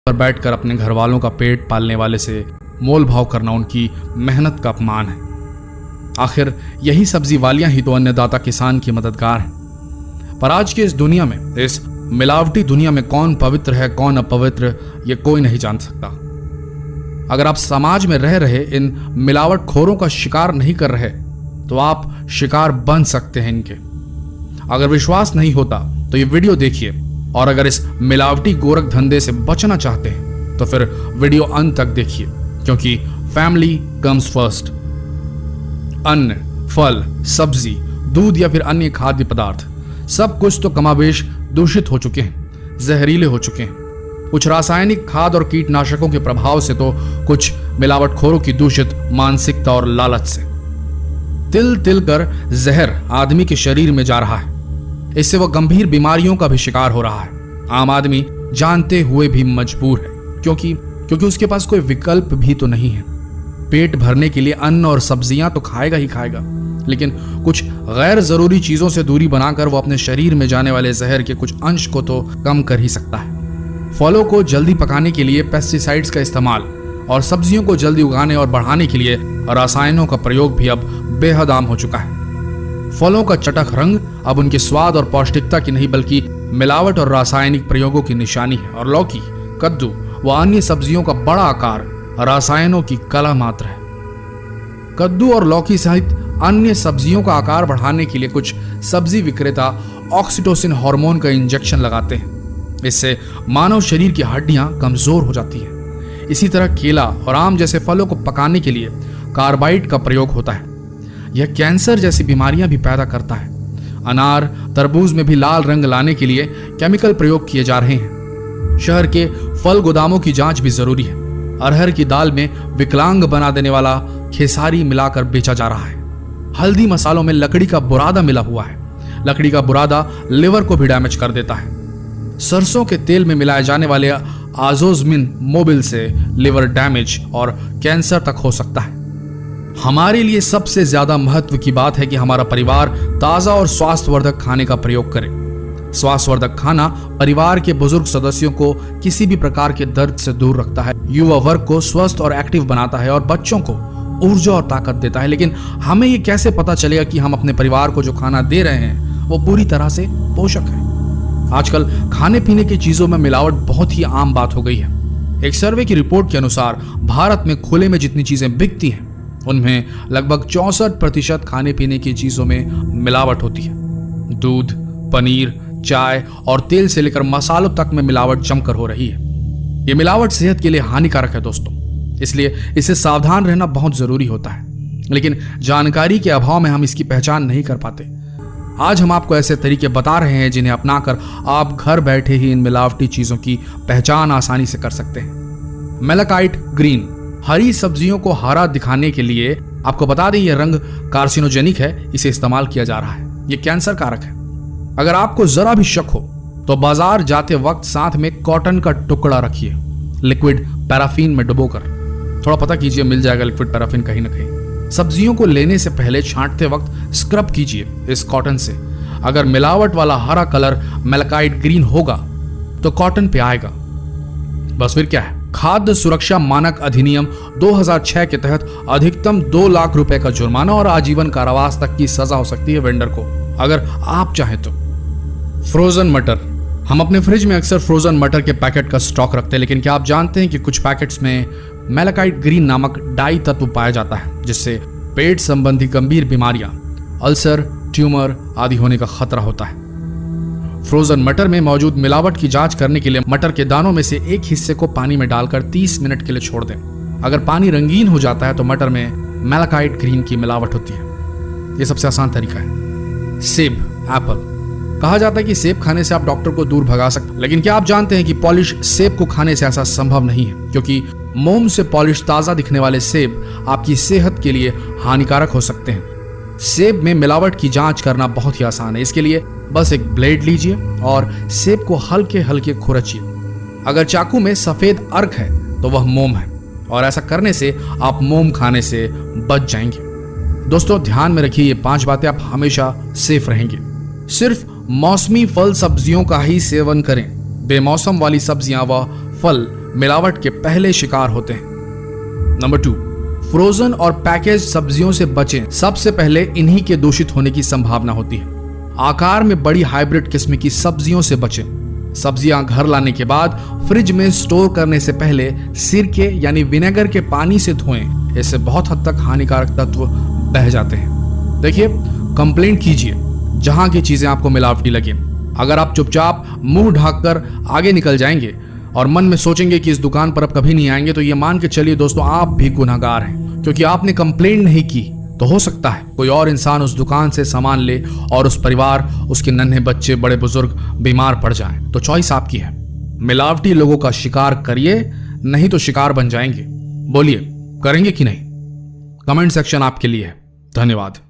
पर बैठकर अपने घर वालों का पेट पालने वाले से मोल भाव करना उनकी मेहनत का अपमान है। आखिर यही सब्जी वालियां ही तो अन्नदाता किसान की मददगार हैं। पर आज की इस दुनिया में, इस मिलावटी दुनिया में कौन पवित्र है कौन अपवित्र, ये कोई नहीं जान सकता। अगर आप समाज में रह रहे इन मिलावटखोरों का शिकार नहीं कर रहे तो आप शिकार बन सकते हैं इनके। अगर विश्वास नहीं होता तो ये वीडियो देखिए, और अगर इस मिलावटी गोरख धंधे से बचना चाहते हैं तो फिर वीडियो अंत तक देखिए, क्योंकि फैमिली कम्स फर्स्ट। अन्न, फल, सब्जी, दूध या फिर अन्य खाद्य पदार्थ सब कुछ तो कमाबेश दूषित हो चुके हैं, जहरीले हो चुके हैं। कुछ रासायनिक खाद और कीटनाशकों के प्रभाव से तो कुछ मिलावटखोरों की दूषित मानसिकता और लालच से। तिल तिल कर जहर आदमी के शरीर में जा रहा है। इससे वह गंभीर बीमारियों का भी शिकार हो रहा है। आम आदमी जानते हुए भी मजबूर है, क्योंकि उसके पास कोई विकल्प भी तो नहीं है। पेट भरने के लिए अन्न और सब्जियां तो खाएगा ही खाएगा, लेकिन कुछ गैर जरूरी चीजों से दूरी बनाकर वो अपने शरीर में जाने वाले जहर के कुछ अंश को तो कम कर ही सकता है। फलों को जल्दी पकाने के लिए पेस्टिसाइड्स का इस्तेमाल और सब्जियों को जल्दी उगाने और बढ़ाने के लिए रसायनों का प्रयोग भी अब बेहद आम हो चुका है। फलों का चटक रंग अब उनके स्वाद और पौष्टिकता की नहीं बल्कि मिलावट और रासायनिक प्रयोगों की निशानी है। और लौकी, कद्दू व अन्य सब्जियों का बड़ा आकार रसायनों की कला मात्र है। कद्दू और लौकी सहित अन्य सब्जियों का आकार बढ़ाने के लिए कुछ सब्जी विक्रेता ऑक्सीटोसिन हार्मोन का इंजेक्शन लगाते हैं। इससे मानव शरीर की हड्डियां कमजोर हो जाती हैं। इसी तरह केला और आम जैसे फलों को पकाने के लिए कार्बाइड का प्रयोग होता है। यह कैंसर जैसी बीमारियां भी पैदा करता है। अनार, तरबूज में भी लाल रंग लाने के लिए केमिकल प्रयोग किए जा रहे हैं। शहर के फल गोदामों की जांच भी जरूरी है। अरहर की दाल में विकलांग बना देने वाला खेसारी मिलाकर बेचा जा रहा है। हल्दी मसालों में लकड़ी का बुरादा मिला हुआ है। लकड़ी का बुरादा लिवर को भी डैमेज कर देता है। सरसों के तेल में मिलाए जाने वाले आजोजमिन मोबिल से लिवर डैमेज और कैंसर तक हो सकता है। हमारे लिए सबसे ज्यादा महत्व की बात है कि हमारा परिवार ताजा और स्वास्थ्यवर्धक खाने का प्रयोग करे। स्वास्थ्यवर्धक खाना परिवार के बुजुर्ग सदस्यों को किसी भी प्रकार के दर्द से दूर रखता है, युवा वर्ग को स्वस्थ और एक्टिव बनाता है और बच्चों को ऊर्जा और ताकत देता है। लेकिन हमें ये कैसे पता चलेगा कि हम अपने परिवार को जो खाना दे रहे हैं वो पूरी तरह से पोषक है? आजकल खाने पीने की चीजों में मिलावट बहुत ही आम बात हो गई है। एक सर्वे की रिपोर्ट के अनुसार भारत में खुले में जितनी चीजें बिकती हैं उनमें लगभग 64% खाने पीने की चीजों में मिलावट होती है। दूध, पनीर, चाय और तेल से लेकर मसालों तक में मिलावट जमकर हो रही है। ये मिलावट सेहत के लिए हानिकारक है दोस्तों, इसलिए इससे सावधान रहना बहुत जरूरी होता है। लेकिन जानकारी के अभाव में हम इसकी पहचान नहीं कर पाते। आज हम आपको ऐसे तरीके बता रहे हैं जिन्हें अपनाकर आप घर बैठे ही इन मिलावटी चीजों की पहचान आसानी से कर सकते हैं। मेलाकाइट ग्रीन, हरी सब्जियों को हरा दिखाने के लिए आपको बता दें, यह रंग कार्सिनोजेनिक है। इसे इस्तेमाल किया जा रहा है। यह कैंसर कारक है। अगर आपको जरा भी शक हो तो बाजार जाते वक्त साथ में कॉटन का टुकड़ा रखिए, लिक्विड पैराफिन में डुबोकर। थोड़ा पता कीजिए, मिल जाएगा लिक्विड पैराफिन कहीं ना कहीं। सब्जियों को लेने से पहले छांटते वक्त स्क्रब कीजिए इस कॉटन से। अगर मिलावट वाला हरा कलर मेलाकाइट ग्रीन होगा तो कॉटन पे आएगा। बस फिर क्या है, खाद्य सुरक्षा मानक अधिनियम 2006 के तहत अधिकतम 2 लाख रुपए का जुर्माना और आजीवन कारावास तक की सजा हो सकती है वेंडर को, अगर आप चाहें तो। फ्रोजन मटर, हम अपने फ्रिज में अक्सर फ्रोजन मटर के पैकेट का स्टॉक रखते हैं, लेकिन क्या आप जानते हैं कि कुछ पैकेट्स में मेलाकाइट ग्रीन नामक डाई तत्व पाया जाता है, जिससे पेट संबंधी गंभीर बीमारियां, अल्सर, ट्यूमर आदि होने का खतरा होता है। फ्रोजन मटर में मौजूद मिलावट की जांच करने के लिए मटर के दानों में से एक हिस्से को पानी में डालकर 30 मिनट के लिए छोड़ दें। अगर पानी रंगीन हो जाता है तो मटर में मेलाकाइट ग्रीन की मिलावट होती है। यह सबसे आसान तरीका है। सेब, एप्पल, कहा जाता है कि सेब खाने से आप डॉक्टर को दूर भगा सकते हैं, लेकिन क्या आप जानते हैं कि पॉलिश सेब को खाने से ऐसा संभव नहीं है, क्योंकि मोम से पॉलिश ताजा दिखने वाले सेब आपकी सेहत के लिए हानिकारक हो सकते हैं। सेब में मिलावट की जांच करना बहुत ही आसान है। इसके लिए बस एक ब्लेड लीजिए और सेब को हल्के हल्के खुरचिए। अगर चाकू में सफेद अर्क है तो वह मोम है, और ऐसा करने से आप मोम खाने से बच जाएंगे। दोस्तों ध्यान में रखिए, ये 5 बातें, आप हमेशा सेफ रहेंगे। सिर्फ मौसमी फल सब्जियों का ही सेवन करें। बेमौसम वाली सब्जियां व फल मिलावट के पहले शिकार होते हैं। नंबर 2, फ्रोजन और पैकेज सब्जियों से बचें। सबसे पहले इन्हीं के दूषित होने की संभावना होती है। आकार में बड़ी हाइब्रिड किस्म की सब्जियों से बचें। सब्जियां घर लाने के बाद फ्रिज में स्टोर करने से पहले सिरके यानी विनेगर के पानी से धोएं। इससे बहुत हद तक हानिकारक तत्व बह जाते हैं। देखिए, कंप्लेंट कीजिए जहां की चीजें आपको मिलावटी लगे। अगर आप चुपचाप मुंह ढककर आगे निकल जाएंगे और मन में सोचेंगे कि इस दुकान पर अब कभी नहीं आएंगे, तो ये मान के चलिए दोस्तों, आप भी गुनहगार हैं, क्योंकि आपने कंप्लेंट नहीं की। तो हो सकता है कोई और इंसान उस दुकान से सामान ले और उस परिवार, उसके नन्हे बच्चे, बड़े बुजुर्ग बीमार पड़ जाएं। तो चॉइस आपकी है। मिलावटी लोगों का शिकार करिए, नहीं तो शिकार बन जाएंगे। बोलिए, करेंगे कि नहीं? कमेंट सेक्शन आपके लिए है। धन्यवाद।